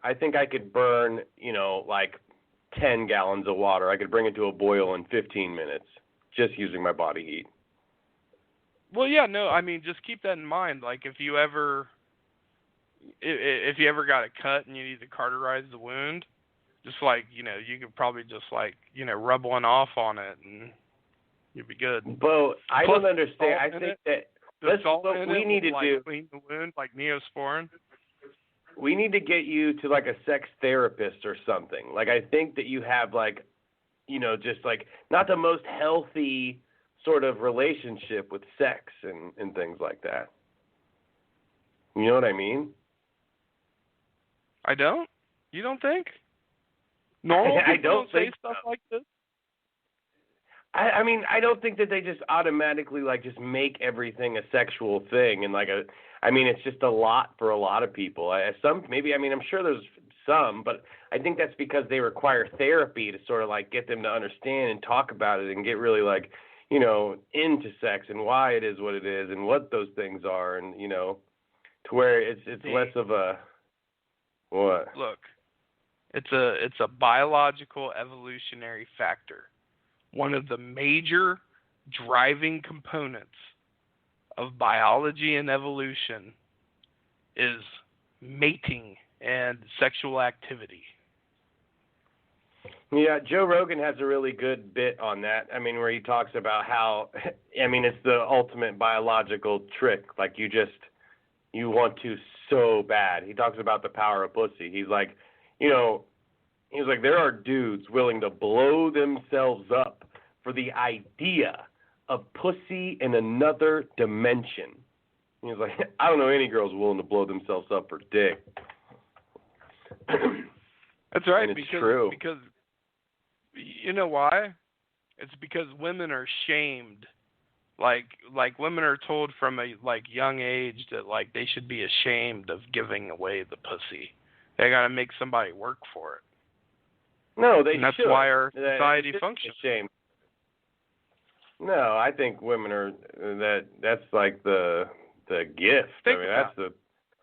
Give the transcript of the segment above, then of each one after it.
water. I think I could burn, like 10 gallons of water. I could bring it to a boil in 15 minutes just using my body heat. Well, yeah, no, I mean, just keep that in mind. Like, if you ever got a cut and you need to cauterize the wound, just like, you could probably just like, rub one off on it and you'd be good. But I don't understand. I think that we need to do clean the wound, like Neosporin. We need to get you to like a sex therapist or something. Like, I think that you have like, just like not the most healthy sort of relationship with sex and things like that. You know what I mean? I don't? You don't think? Normal people don't say stuff like this? I mean, I don't think that they just automatically like just make everything a sexual thing and like it's just a lot for a lot of people. I'm sure there's some, but I think that's because they require therapy to sort of like get them to understand and talk about it and get really like, into sex and why it is what it is and what those things are and, to where it's less of a what? Look, it's a biological evolutionary factor. One of the major driving components of biology and evolution is mating and sexual activity. Yeah, Joe Rogan has a really good bit on that. I mean, where he talks about how, it's the ultimate biological trick. Like, you want to so bad. He talks about the power of pussy. He's like, there are dudes willing to blow themselves up for the idea of pussy in another dimension. He's like, I don't know any girls willing to blow themselves up for dick. That's right. And it's true. Because you know why? It's because women are shamed. Like women are told from a young age that like they should be ashamed of giving away the pussy. They got to make somebody work for it. No, they and that's should. Why our society functions. Ashamed. No, I think women are that's like the gift. That's the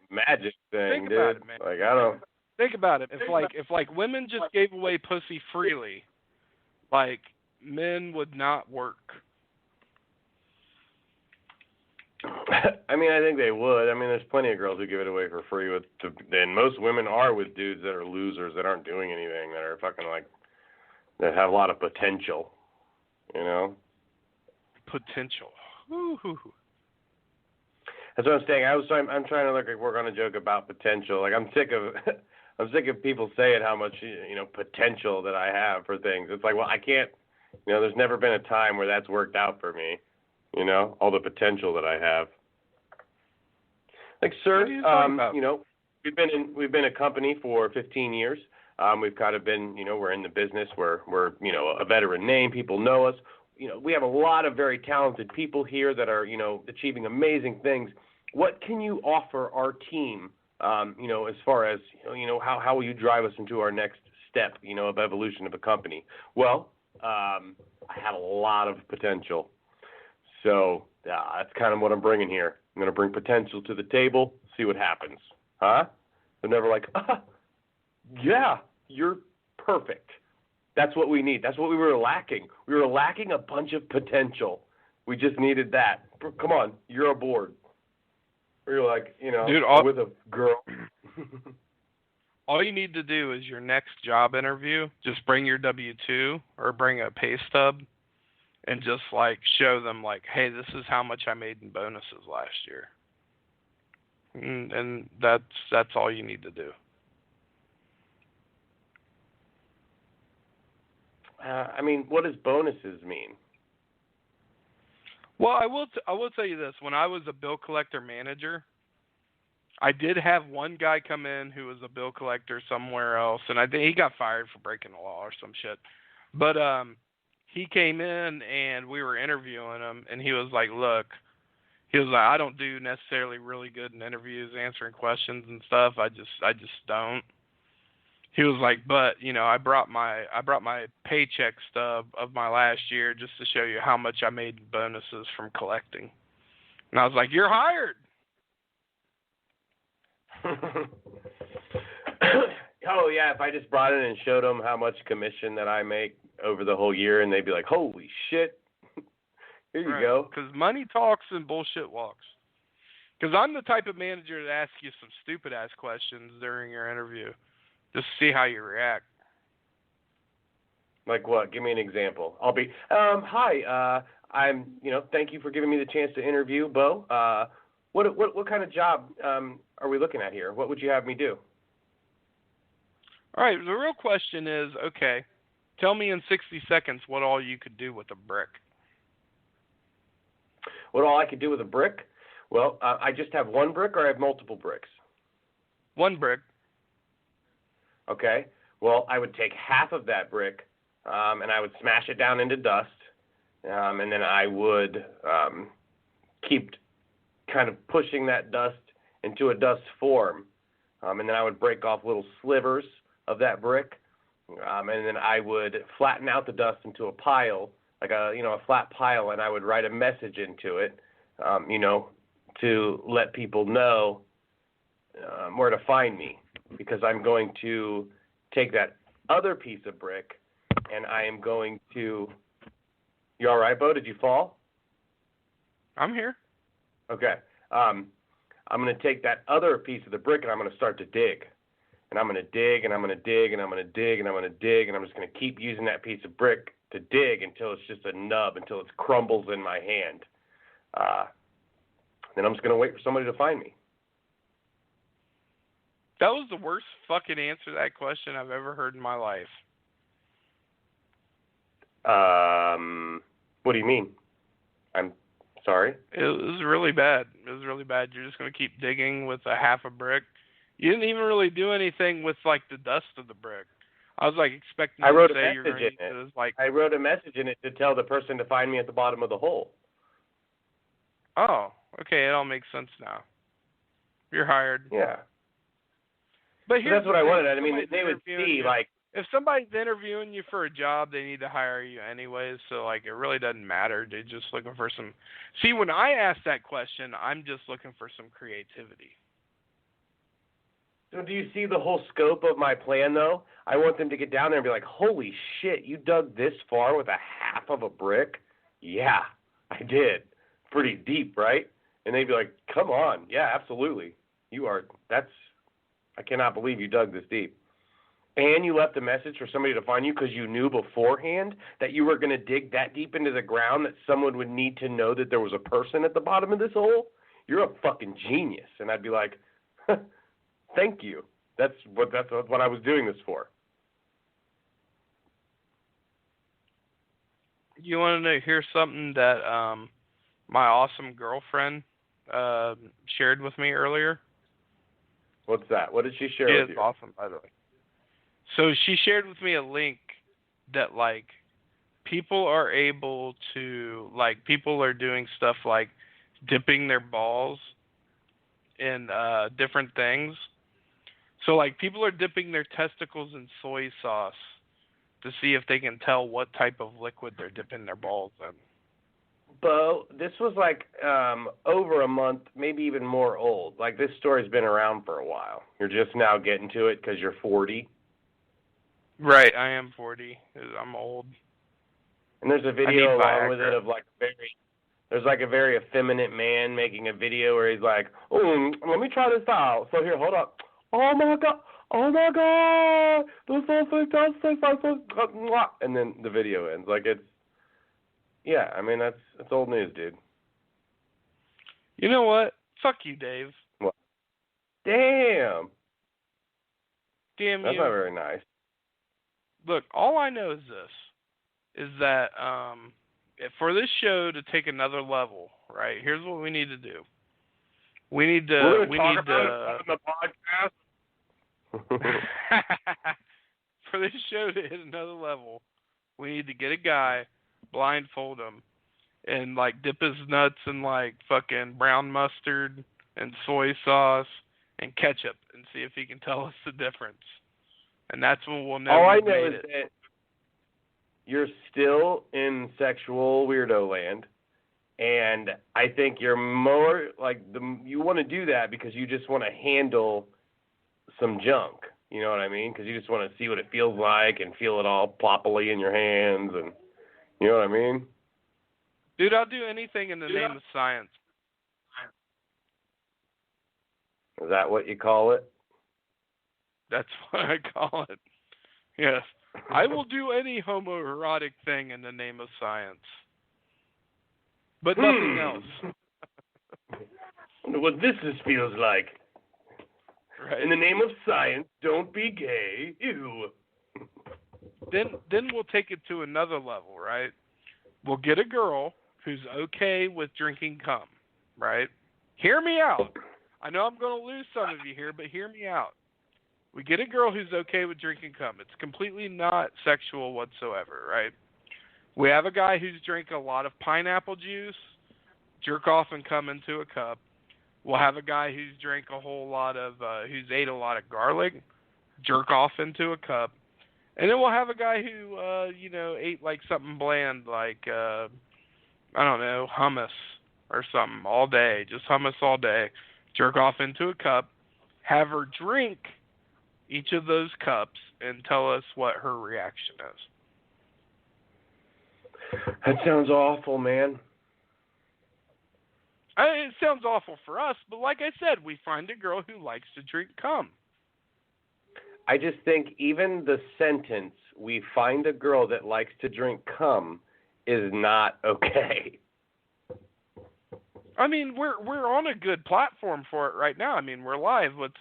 magic thing, Think about it, man. Like I don't think about it. If women just gave away pussy freely, like men would not work. I think they would. There's plenty of girls who give it away for free and most women are with dudes that are losers that aren't doing anything, that are fucking like that have a lot of potential, Potential. Woo-hoo. That's what I'm saying. I'm trying to work on a joke about potential. Like I'm sick of people saying how much potential that I have for things. It's like, well, I can't. There's never been a time where that's worked out for me. All the potential that I have. Like, sir, we've been a company for 15 years. We've kind of been, we're in the business. We're a veteran name. People know us. We have a lot of very talented people here that are, achieving amazing things. What can you offer our team, as far as, how will you drive us into our next step, of evolution of a company? Well, I have a lot of potential. So that's kind of what I'm bringing here. I'm going to bring potential to the table, see what happens. Huh? They're never like, yeah, you're perfect. That's what we need. That's what we were lacking. We were lacking a bunch of potential. We just needed that. Come on, you're aboard. Or you're like, Dude, with a girl. All you need to do is your next job interview, just bring your W-2 or bring a pay stub and just show them hey, this is how much I made in bonuses last year. And that's all you need to do. What does bonuses mean? Well, I will tell you this. When I was a bill collector manager, I did have one guy come in who was a bill collector somewhere else, and I think he got fired for breaking the law or some shit. But he came in and we were interviewing him, and he was like, "Look," he was like, "I don't do necessarily really good in interviews, answering questions and stuff. I just don't." He was like, "But I brought my paycheck stub of my last year just to show you how much I made in bonuses from collecting." And I was like, "You're hired." Oh, yeah, if I just brought in and showed them how much commission that I make over the whole year, and they'd be like, holy shit, here you go. Because money talks and bullshit walks. Because I'm the type of manager that asks you some stupid-ass questions during your interview, just to see how you react. Like what? Give me an example. I'll be, hi, thank you for giving me the chance to interview, Bo. What kind of job are we looking at here? What would you have me do? All right, the real question is, okay, tell me in 60 seconds what all you could do with a brick. What all I could do with a brick? Well, I just have one brick, or I have multiple bricks? One brick. Okay. Well, I would take half of that brick, and I would smash it down into dust, and then I would keep kind of pushing that dust into a dust form, and then I would break off little slivers of that brick, and then I would flatten out the dust into a pile, like a flat pile, and I would write a message into it, to let people know where to find me, because I'm going to take that other piece of brick, and I am going to. You all right, Bo? Did you fall? I'm here. Okay. I'm going to take that other piece of the brick, and I'm going to start to dig. And I'm going to dig, and I'm going to dig, and I'm going to dig, and I'm going to dig, and I'm just going to keep using that piece of brick to dig until it's just a nub, until it crumbles in my hand. Then I'm just going to wait for somebody to find me. That was the worst fucking answer to that question I've ever heard in my life. What do you mean? I'm sorry? It was really bad. It was really bad. You're just going to keep digging with a half a brick. You didn't even really do anything with, like, the dust of the brick. I was, like, expecting you to say you're going to use it as, like... I wrote a message in it to tell the person to find me at the bottom of the hole. Oh, okay. It all makes sense now. You're hired. Yeah. But that's what I wanted. I mean, they would see, like... If somebody's interviewing you for a job, they need to hire you anyways. So, like, it really doesn't matter. They're just looking for some... See, when I ask that question, I'm just looking for some creativity. So do you see the whole scope of my plan, though? I want them to get down there and be like, holy shit, you dug this far with a half of a brick? Yeah, I did. Pretty deep, right? And they'd be like, come on. Yeah, absolutely. I cannot believe you dug this deep. And you left a message for somebody to find you because you knew beforehand that you were going to dig that deep into the ground that someone would need to know that there was a person at the bottom of this hole? You're a fucking genius. And I'd be like, thank you. That's what I was doing this for. You want to hear something that my awesome girlfriend shared with me earlier? What's that? What did she share with you? She is awesome, by the way. So she shared with me a link that, like, people are able to, like, people are doing stuff like dipping their balls in different things. So, like, people are dipping their testicles in soy sauce to see if they can tell what type of liquid they're dipping their balls in. Bo, this was like over a month, maybe even more old. Like, this story's been around for a while. You're just now getting to it because you're 40. Right, I am 40. I'm old. And there's a video along with it of like there's like a very effeminate man making a video where he's like, oh, let me try this out. So here, hold up. Oh my god, this is so fantastic. And then the video ends. Like, yeah, I mean, that's old news, dude. You know what? Fuck you, Dave. What? Damn you. That's not very nice. Look, all I know is this, is that for this show to take another level, right, here's what we need to do. We need to... We're going to talk about it on the podcast. For this show to hit another level, we need to get a guy, blindfold him, and, like, dip his nuts in, like, fucking brown mustard and soy sauce and ketchup and see if he can tell us the difference. And that's when we'll know. All I know is that you're still in sexual weirdo land, and I think you're more like you want to do that because you just want to handle some junk. You know what I mean? Because you just want to see what it feels like and feel it all ploppily in your hands, and you know what I mean? Dude, I'll do anything in the name of science. Is that what you call it? That's what I call it. Yes. I will do any homoerotic thing in the name of science. But nothing else. I wonder what this feels like. Right. In the name of science, don't be gay. Ew. Then we'll take it to another level, right? We'll get a girl who's okay with drinking cum, right? Hear me out. I know I'm going to lose some of you here, but hear me out. We get a girl who's okay with drinking cum. It's completely not sexual whatsoever, right? We have a guy who's drank a lot of pineapple juice, jerk off and come into a cup. We'll have a guy who's drank a whole lot of, who's ate a lot of garlic, jerk off into a cup. And then we'll have a guy who, ate like something bland, like, I don't know, hummus or something all day, just hummus all day, jerk off into a cup, have her drink each of those cups and tell us what her reaction is. That sounds awful, man. It sounds awful for us, but like I said, we find a girl who likes to drink cum. I just think even the sentence, we find a girl that likes to drink cum, is not okay. I mean, we're on a good platform for it right now. I mean, we're live with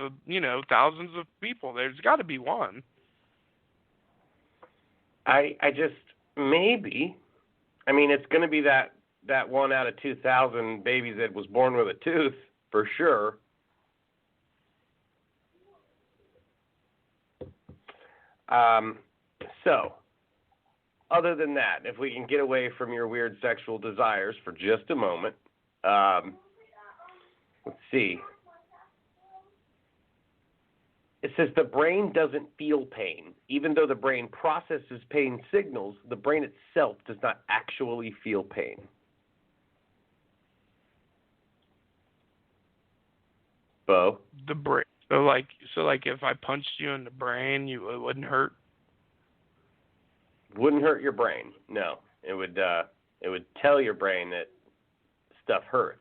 thousands of people. There's got to be one. I just maybe. I mean, it's going to be that 1 out of 2,000 babies that was born with a tooth for sure. So, other than that, if we can get away from your weird sexual desires for just a moment, let's see. It says the brain doesn't feel pain. Even though the brain processes pain signals, the brain itself does not actually feel pain. Bo? The brain. So like if I punched you in the brain, it wouldn't hurt? Wouldn't hurt your brain. No. It would tell your brain that stuff hurts,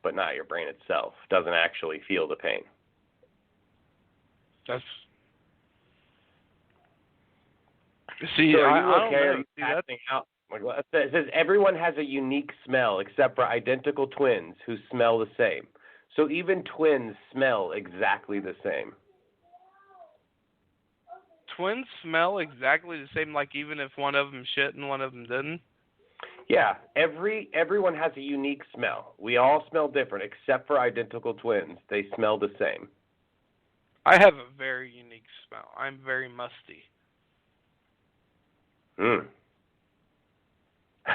but not your brain itself. Doesn't actually feel the pain. That's. See, so are you I okay? Are you passing out? It says everyone has a unique smell except for identical twins who smell the same. So even twins smell exactly the same. Twins smell exactly the same, like even if one of them shit and one of them didn't? Yeah, everyone has a unique smell. We all smell different except for identical twins. They smell the same. I have a very unique smell. I'm very musty. I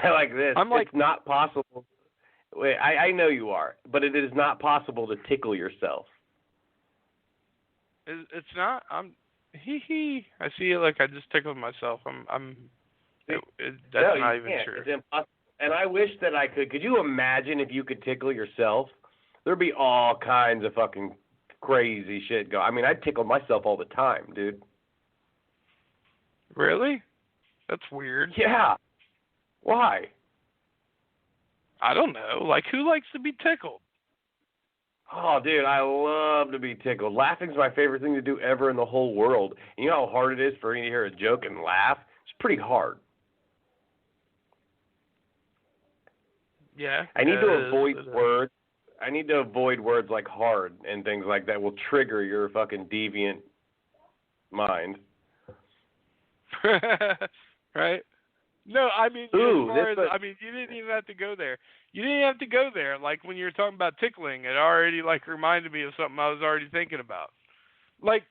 like this. It's not possible. Wait, I know you are, but it is not possible to tickle yourself. It's not. I see it like I just tickled myself. That's not even true. It's impossible. And I wish that I could. Could you imagine if you could tickle yourself? There'd be all kinds of fucking crazy shit go. I mean, I tickle myself all the time, dude. Really? That's weird. Yeah. Why? I don't know. Like, who likes to be tickled? Oh, dude, I love to be tickled. Laughing's my favorite thing to do ever in the whole world. And you know how hard it is for me to hear a joke and laugh? It's pretty hard. Yeah. I need to avoid words. I need to avoid words like hard and things like that will trigger your fucking deviant mind. Right? No, I mean, you didn't even have to go there. You didn't have to go there. Like, when you were talking about tickling, it already, like, reminded me of something I was already thinking about. Like,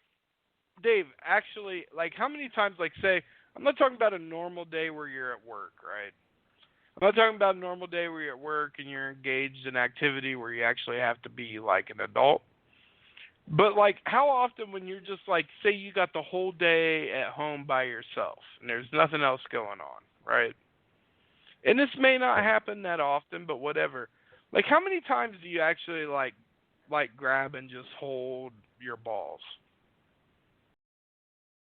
Dave, actually, like, how many times, like, say, I'm not talking about a normal day where you're at work, right? I'm not talking about a normal day where you're at work and you're engaged in activity where you actually have to be, like, an adult. But, like, how often when you're just, like, say you got the whole day at home by yourself and there's nothing else going on, right? And this may not happen that often, but whatever. Like, how many times do you actually, like grab and just hold your balls?